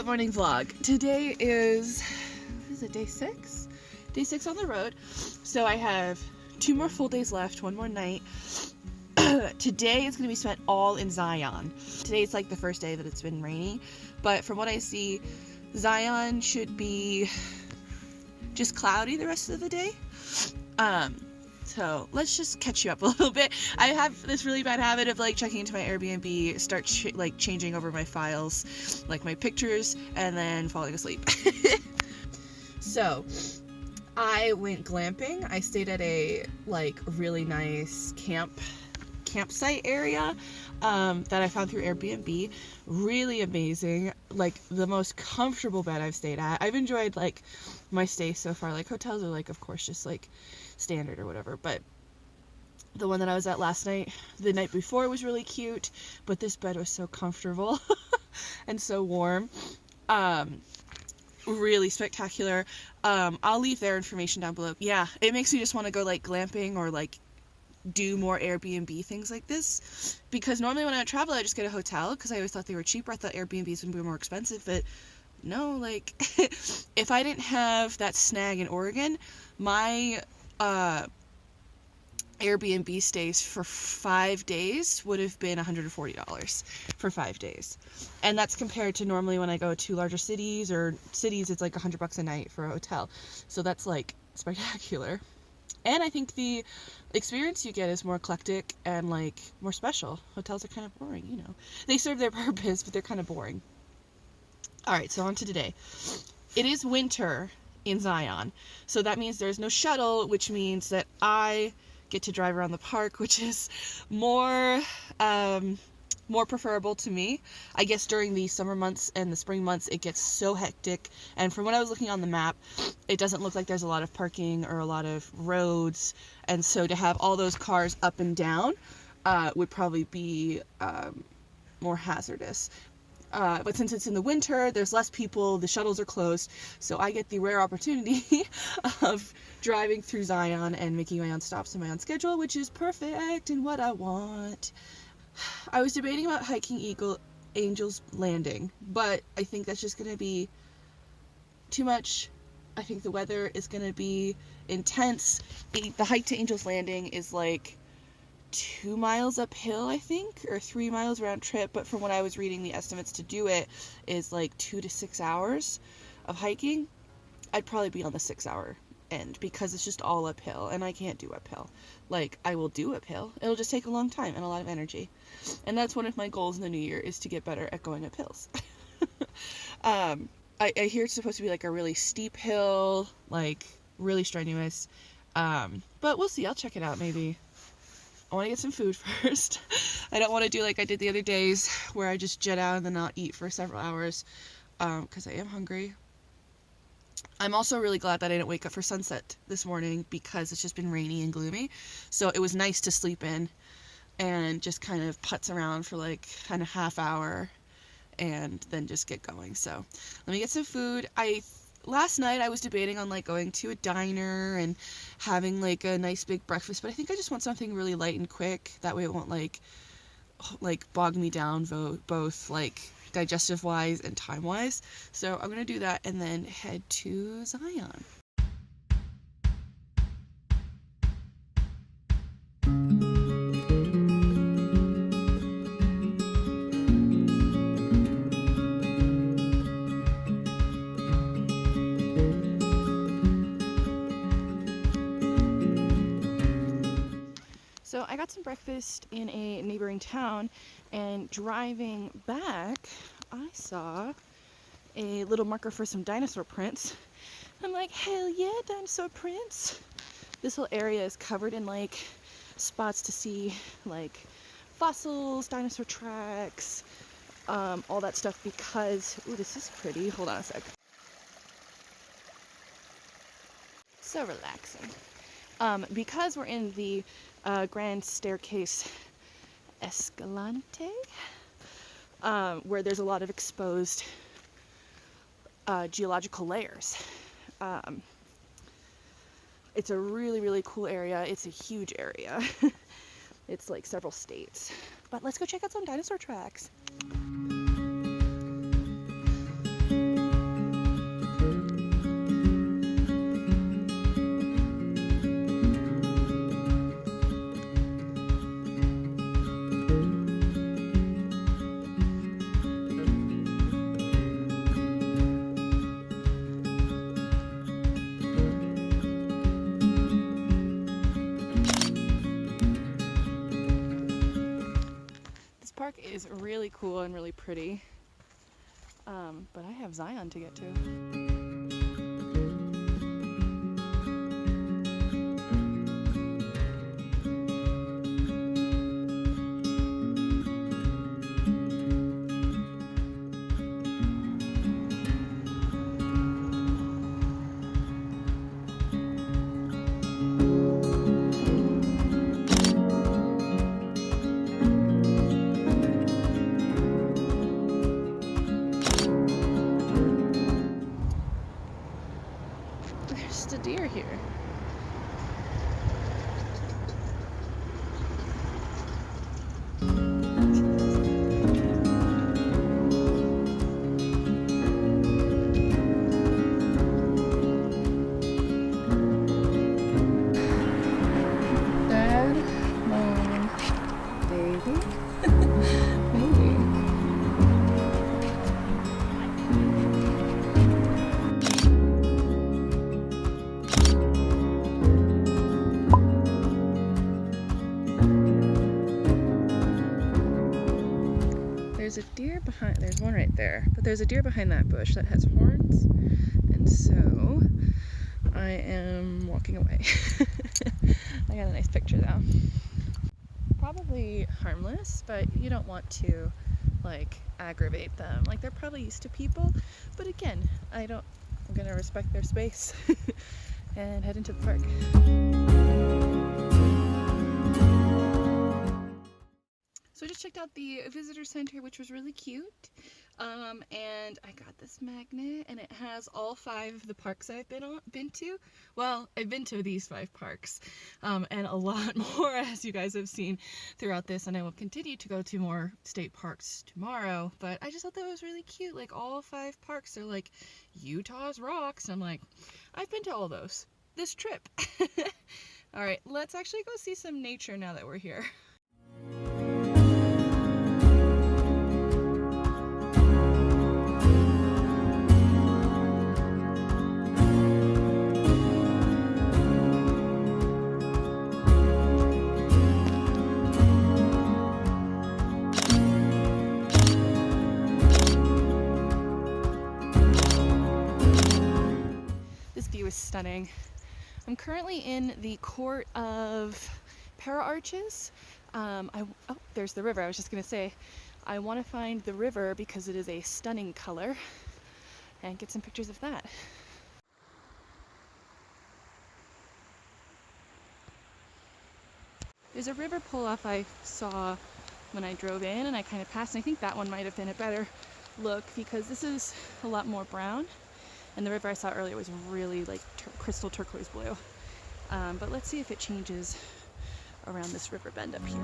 Good morning vlog. Today is it day 6? Day 6 on the road. So I have 2 more full days left, 1 more night. Today is going to be spent all in Zion. Today it's like the first day that it's been rainy, but from what I see, Zion should be just cloudy the rest of the day. So let's just catch you up a little bit. I have this really bad habit of like checking into my Airbnb, start changing over my files, like my pictures, and then falling asleep. So I went glamping. I stayed at a like really nice campsite area that I found through Airbnb. Really amazing, like the most comfortable bed I've stayed at. I've enjoyed like my stay so far. Like hotels are like of course just like standard or whatever, but the one that I was at last night, the night before, was really cute, but this bed was so comfortable and so warm. Really spectacular. I'll leave their information down below. Yeah, it makes me just want to go like glamping or like do more Airbnb things like this, because normally when I travel I just get a hotel because I always thought they were cheaper. I thought Airbnbs would be more expensive, but no, like if I didn't have that snag in Oregon, my Airbnb stays for 5 days would have been $140 for 5 days, and that's compared to normally when I go to larger cities it's like $100 a night for a hotel. So that's like spectacular. And I think the experience you get is more eclectic and like more special. Hotels are kind of boring, you know. They serve their purpose, but they're kind of boring. Alright, so on to today. It is winter in Zion, so that means there's no shuttle, which means that I get to drive around the park, which is more preferable to me. I guess during the summer months and the spring months it gets so hectic, and from when I was looking on the map, it doesn't look like there's a lot of parking or a lot of roads, and so to have all those cars up and down would probably be more hazardous. But since it's in the winter, there's less people, the shuttles are closed, so I get the rare opportunity of driving through Zion and making my own stops on my own schedule, which is perfect and what I want. I was debating about hiking Angel's Landing, but I think that's just going to be too much. I think the weather is going to be intense. The hike to Angel's Landing is like 2 miles uphill, I think, or 3 miles round trip, but from what I was reading, the estimates to do it is like 2 to 6 hours of hiking. I'd probably be on the 6-hour end because it's just all uphill, and I can't do uphill. Like, I will do uphill, it'll just take a long time and a lot of energy, and that's one of my goals in the new year, is to get better at going up hills. I hear it's supposed to be like a really steep hill, like really strenuous, but we'll see. I'll check it out. Maybe I want to get some food first. I don't want to do like I did the other days where I just jet out and then not eat for several hours, because I am hungry. I'm also really glad that I didn't wake up for sunset this morning because it's just been rainy and gloomy. So it was nice to sleep in and just kind of putz around for like kind of half hour and then just get going. So let me get some food. Last night I was debating on like going to a diner and having like a nice big breakfast, but I think I just want something really light and quick. That way it won't like bog me down both like digestive wise and time wise. So I'm gonna do that and then head to Zion. So I got some breakfast in a neighboring town, and driving back I saw a little marker for some dinosaur prints. I'm like, hell yeah, dinosaur prints. This whole area is covered in like spots to see like fossils, dinosaur tracks, all that stuff because, ooh, this is pretty. Hold on a sec. So relaxing. Because we're in the Grand Staircase Escalante, where there's a lot of exposed geological layers. It's a really, really cool area. It's a huge area. It's like several states. But let's go check out some dinosaur tracks. park is really cool and really pretty, but I have Zion to get to. There's a deer here. Dad, mom, baby. Maybe. There's a deer behind, there's one right there, but there's a deer behind that bush that has horns, and so I am walking away. I got a nice picture though. Probably harmless, but you don't want to like aggravate them. Like they're probably used to people, but again, I'm gonna respect their space and head into the park. So I just checked out the visitor center, which was really cute, and I got this magnet, and it has all 5 of the parks I've been to. Well, I've been to these 5 parks, and a lot more, as you guys have seen throughout this, and I will continue to go to more state parks tomorrow, but I just thought that was really cute. Like, all 5 parks are like Utah's rocks, and I'm like, I've been to all those this trip. All right, let's actually go see some nature now that we're here. Stunning. I'm currently in the court of Para Arches. Oh, there's the river. I was just gonna say, I want to find the river because it is a stunning color and get some pictures of that. There's a river pull-off I saw when I drove in, and I kind of passed, and I think that one might have been a better look because this is a lot more brown. And the river I saw earlier was really like crystal turquoise blue. But let's see if it changes around this river bend up here.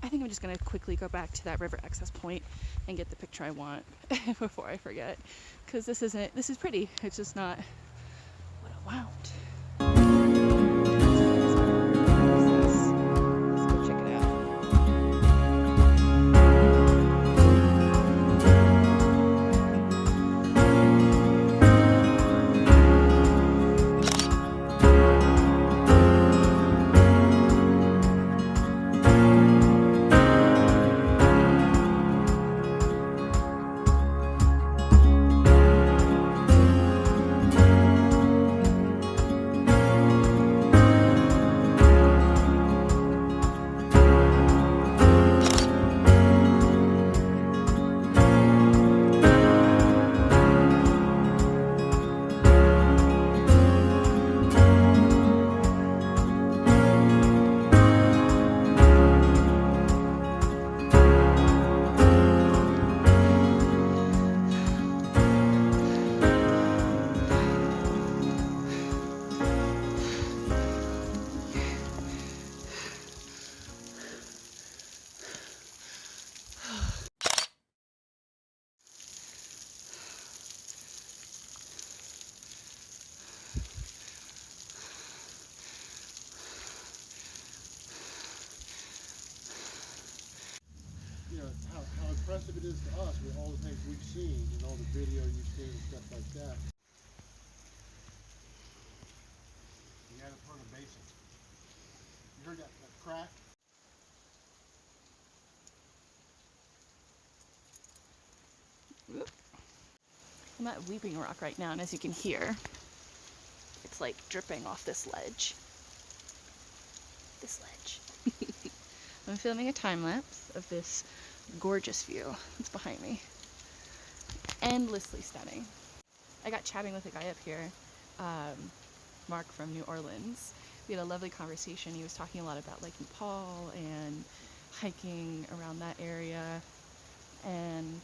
I think I'm just gonna quickly go back to that river access point and get the picture I want before I forget. Because this is pretty, it's just not what I want. How impressive it is to us with all the things we've seen and all the video you've seen and stuff like that. heard that crack? I'm at Weeping Rock right now, and as you can hear, it's like dripping off this ledge. This ledge. I'm filming a time lapse of this gorgeous view that's behind me. Endlessly stunning. I got chatting with a guy up here, Mark from New Orleans. We had a lovely conversation. He was talking a lot about like Nepal and hiking around that area, and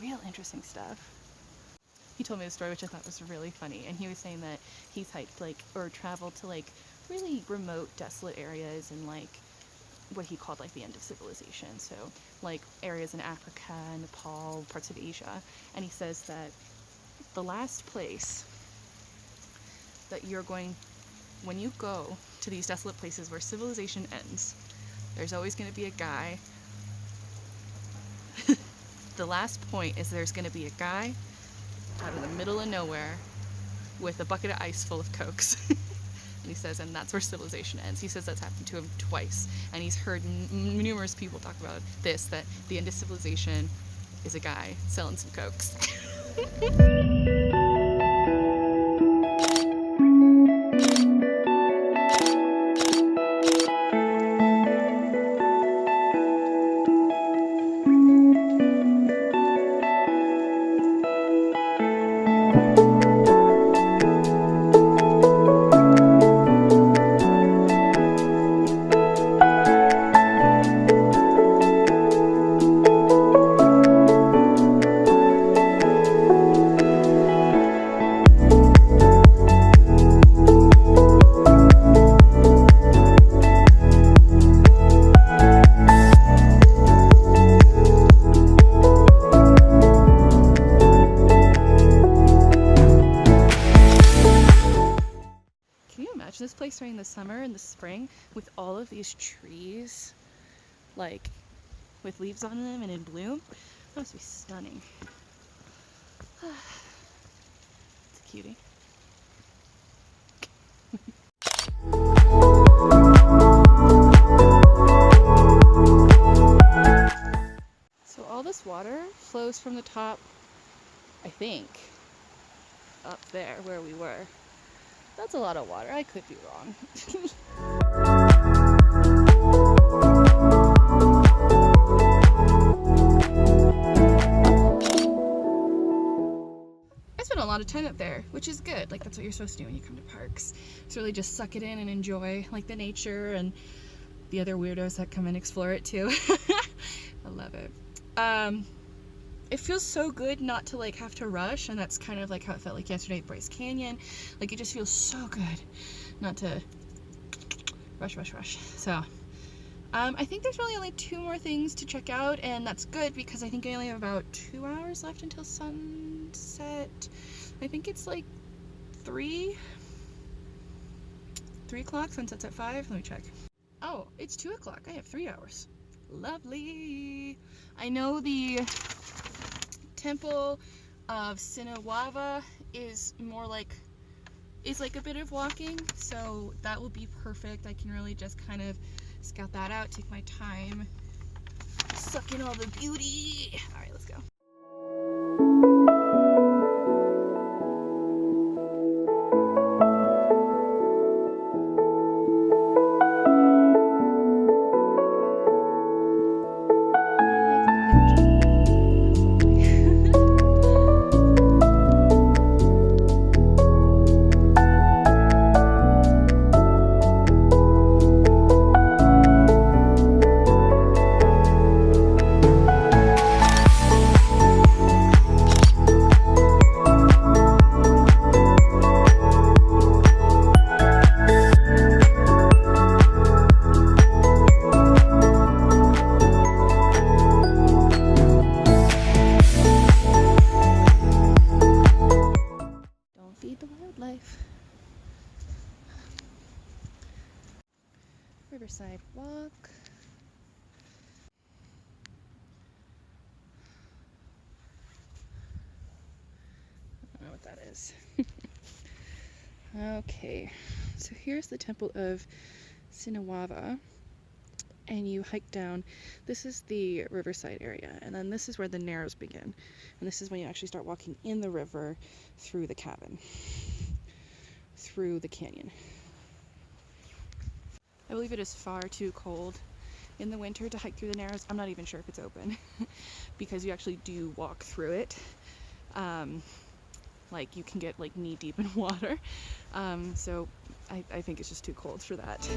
real interesting stuff. He told me a story which I thought was really funny, and he was saying that he's hiked like or traveled to like really remote, desolate areas in like what he called like the end of civilization, so like areas in Africa, Nepal, parts of Asia. And he says that the last place that you're going, when you go to these desolate places where civilization ends, there's always going to be a guy. The last point is there's going to be a guy out in the middle of nowhere with a bucket of ice full of Cokes. And he says, and that's where civilization ends. He says that's happened to him twice, and he's heard numerous people talk about this, that the end of civilization is a guy selling some Cokes. This place during the summer and the spring with all of these trees like with leaves on them and in bloom, that must be stunning. It's a cutie. So all this water flows from the top, I think, up there where we were. That's a lot of water. I could be wrong. I spent a lot of time up there, which is good. Like, that's what you're supposed to do when you come to parks. It's really just suck it in and enjoy like the nature and the other weirdos that come and explore it too. I love it. It feels so good not to like have to rush, and that's kind of like how it felt like yesterday at Bryce Canyon. Like, it just feels so good not to rush. So I think there's really only 2 more things to check out, and that's good because I think I only have about 2 hours left until sunset. I think it's like 3 o'clock. Sunset's at 5. Let me check. Oh, it's 2 o'clock. I have 3 hours. Lovely. I know the Temple of Sinawava is more like, is like a bit of walking, so that will be perfect. I can really just kind of scout that out, take my time, suck in all the beauty. All right, let's go. Riverside Walk. I don't know what that is. Okay. So here's the Temple of Sinawava, and you hike down. This is the riverside area, and then this is where the Narrows begin. And this is when you actually start walking in the river through the cabin, through the canyon. I believe it is far too cold in the winter to hike through the Narrows. I'm not even sure if it's open because you actually do walk through it. Like you can get like knee deep in water. So I think it's just too cold for that.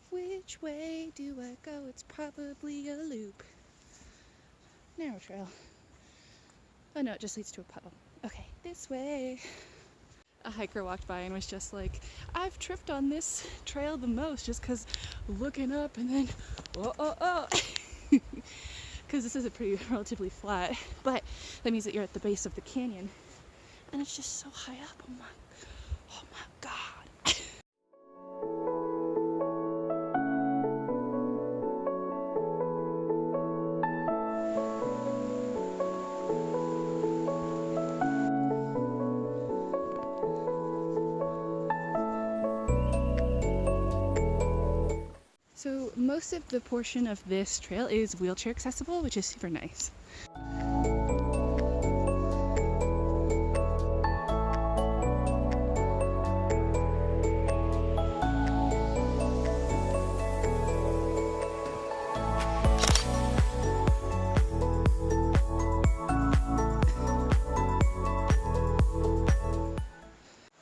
Which way do I go? It's probably a loop. Narrow trail. Oh no, it just leads to a puddle. Okay, this way. A hiker walked by and was just like, I've tripped on this trail the most just because looking up and then, oh. Because this is a pretty relatively flat, but that means that you're at the base of the canyon and it's just so high up. Oh my God. So most of the portion of this trail is wheelchair accessible, which is super nice.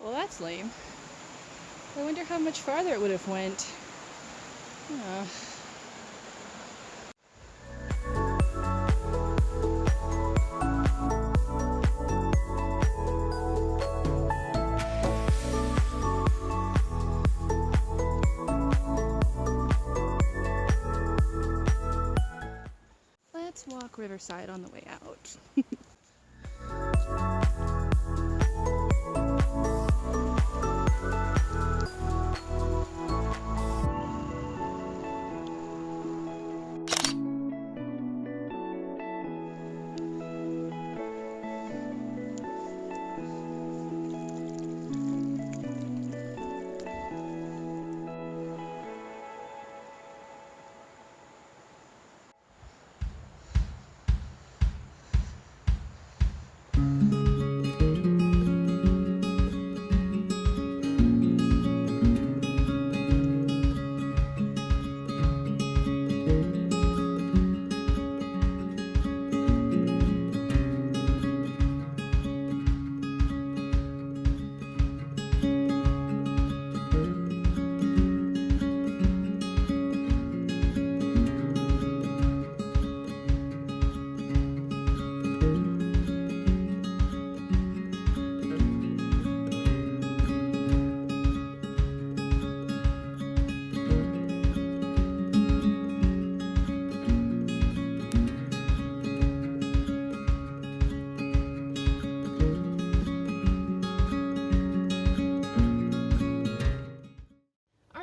Well, that's lame. I wonder how much farther it would have went. Oh. Let's walk Riverside on the way out.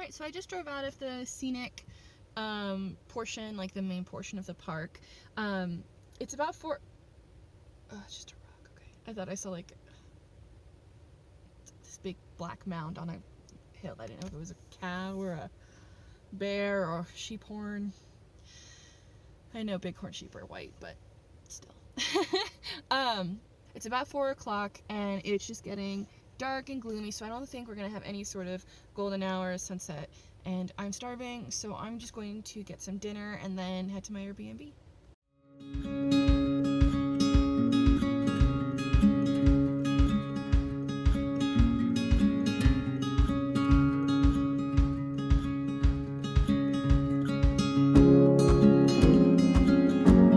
So I just drove out of the scenic portion, like the main portion of the park. It's about oh, it's just a rock, okay. I thought I saw like this big black mound on a hill. I didn't know if it was a cow or a bear or sheep horn. I know bighorn sheep are white, but still. It's about 4 o'clock and it's just getting dark and gloomy, so I don't think we're gonna have any sort of golden hour sunset, and I'm starving, so I'm just going to get some dinner and then head to my Airbnb.